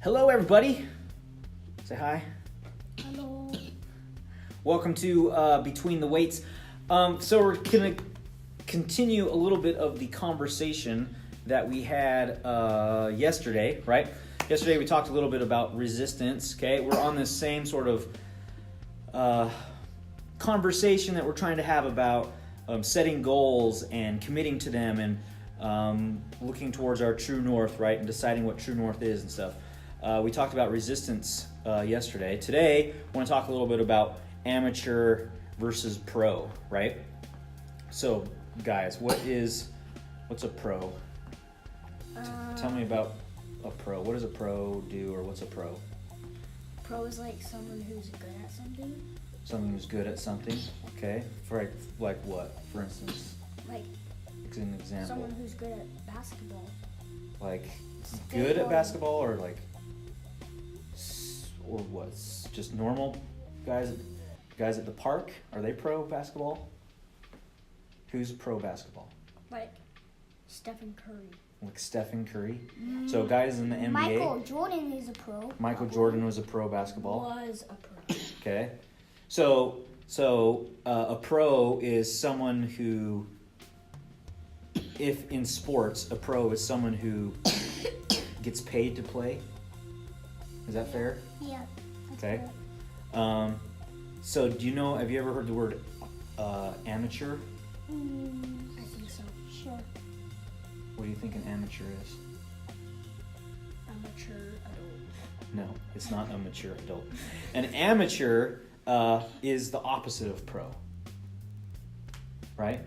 Hello, everybody. Say hi. Hello. Welcome to Between the Weights. So we're going to continue a little bit of the conversation that we had yesterday, right? Yesterday we talked a little bit about resistance, okay? We're on this same sort of conversation that we're trying to have about setting goals and committing to them and looking towards our true north, right? And deciding what true north is and stuff. We talked about resistance yesterday. Today, I want to talk a little bit about amateur versus pro, right? So, guys, what's a pro? Tell me about a pro. What does a pro do, or what's a pro? Pro is like someone who's good at something. Someone who's good at something, okay? For like what, for instance? Like an example. someone who's good at basketball. Like good at basketball, or like, or what? Just normal guys at the park? Are they pro basketball? Who's pro basketball? Like Stephen Curry. Like Stephen Curry. So guys in the NBA. Michael Jordan is a pro. Michael Jordan was a pro basketball. Was a pro. Okay. So a pro is someone who, if in sports, a pro is someone who gets paid to play. Is that fair? Yeah. Okay. So do you know, have you ever heard the word amateur? I think so. Sure. What do you think an amateur is? Amateur adult. No, it's not a mature adult. An amateur is the opposite of pro, right?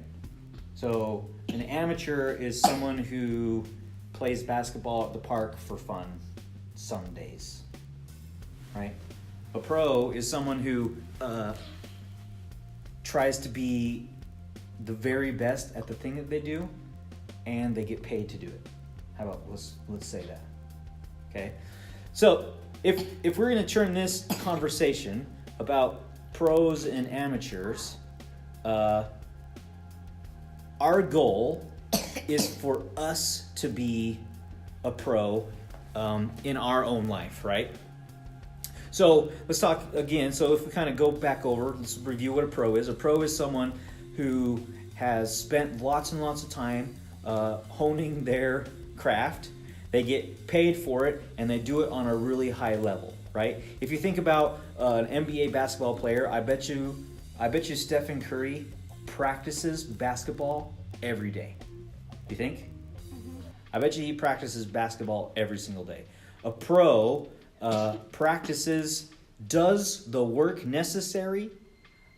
So an amateur is someone who plays basketball at the park for fun some days, right? A pro is someone who tries to be the very best at the thing that they do, and they get paid to do it. How about let's say that, okay? So if we're going to turn this conversation about pros and amateurs, our goal is for us to be a pro in our own life, right? So let's talk again. So if we kind of go back over, let's review what a pro is. A pro is someone who has spent lots and lots of time honing their craft. They get paid for it, and they do it on a really high level, right? If you think about an NBA basketball player, I bet you Stephen Curry practices basketball every day. You think? Mm-hmm. I bet you he practices basketball every single day. A pro does the work necessary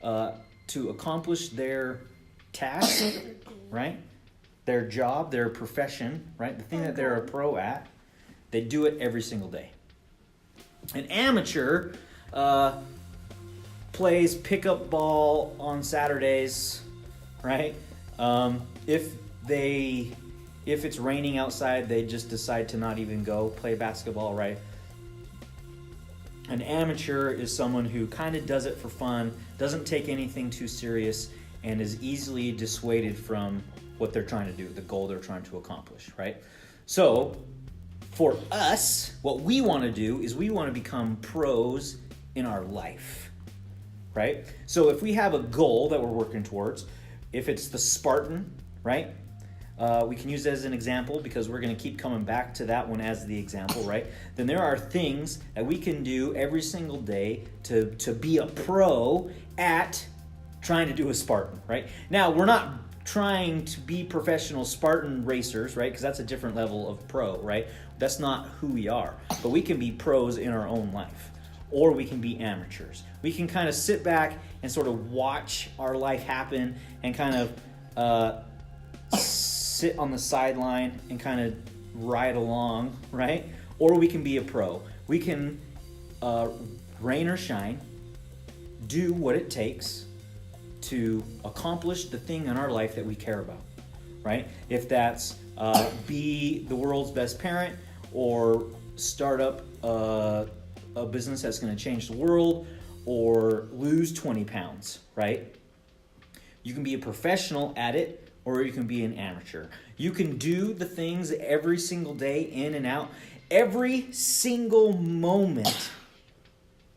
to accomplish their task, right? Their job, their profession, right? The thing that they're a pro at, they do it every single day. An amateur plays pickup ball on Saturdays, right? If it's raining outside, they just decide to not even go play basketball, right? An amateur is someone who kind of does it for fun, doesn't take anything too serious, and is easily dissuaded from what they're trying to do, the goal they're trying to accomplish, right? So, for us, what we want to do is we want to become pros in our life, right? So if we have a goal that we're working towards, if it's the Spartan, right? We can use that as an example because we're going to keep coming back to that one as the example, right? Then there are things that we can do every single day to be a pro at trying to do a Spartan, right? Now, we're not trying to be professional Spartan racers, right? Because that's a different level of pro, right? That's not who we are. But we can be pros in our own life. Or we can be amateurs. We can kind of sit back and sort of watch our life happen and kind of sit on the sideline and kind of ride along, right? Or we can be a pro. We can, rain or shine, do what it takes to accomplish the thing in our life that we care about, right? If that's be the world's best parent, or start up a business that's going to change the world, or lose 20 pounds, right? You can be a professional at it, or you can be an amateur. You can do the things every single day in and out, every single moment,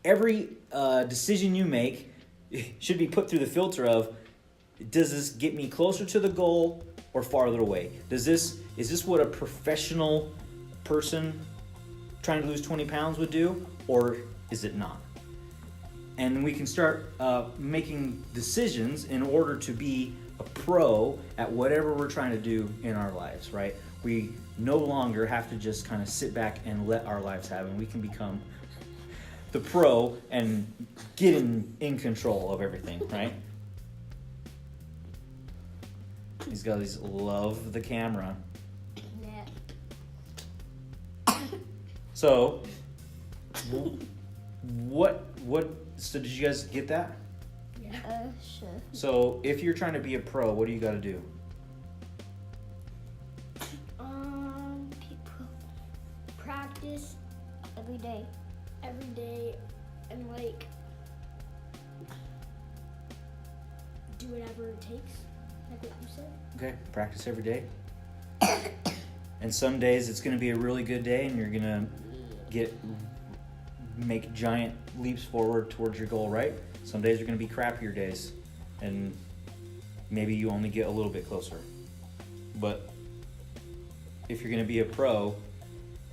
every decision you make should be put through the filter of, does this get me closer to the goal or farther away? Is this what a professional person trying to lose 20 pounds would do, or is it not? And we can start making decisions in order to be a pro at whatever we're trying to do in our lives, right? We no longer have to just kind of sit back and let our lives happen. We can become the pro and get in control of everything, right? These guys love the camera. Yeah. So, what? So, did you guys get that? Sure. So, if you're trying to be a pro, what do you got to do? People practice every day, and like do whatever it takes, like what you said. Okay, practice every day. And some days it's going to be a really good day, and you're going to make giant leaps forward towards your goal, right? Some days are going to be crappier days, and maybe you only get a little bit closer. But if you're going to be a pro,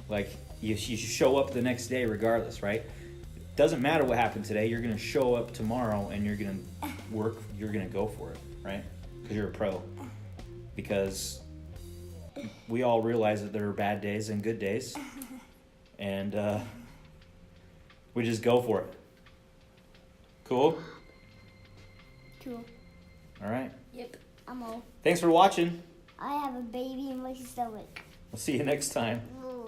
like you show up the next day regardless, right? Doesn't matter what happened today. You're going to show up tomorrow, and you're going to work. You're going to go for it, right? Because you're a pro. Because we all realize that there are bad days and good days, and we just go for it. Cool? Cool. All right. Yep. I'm all. Thanks for watching. I have a baby in my stomach. We'll see you next time. Ooh.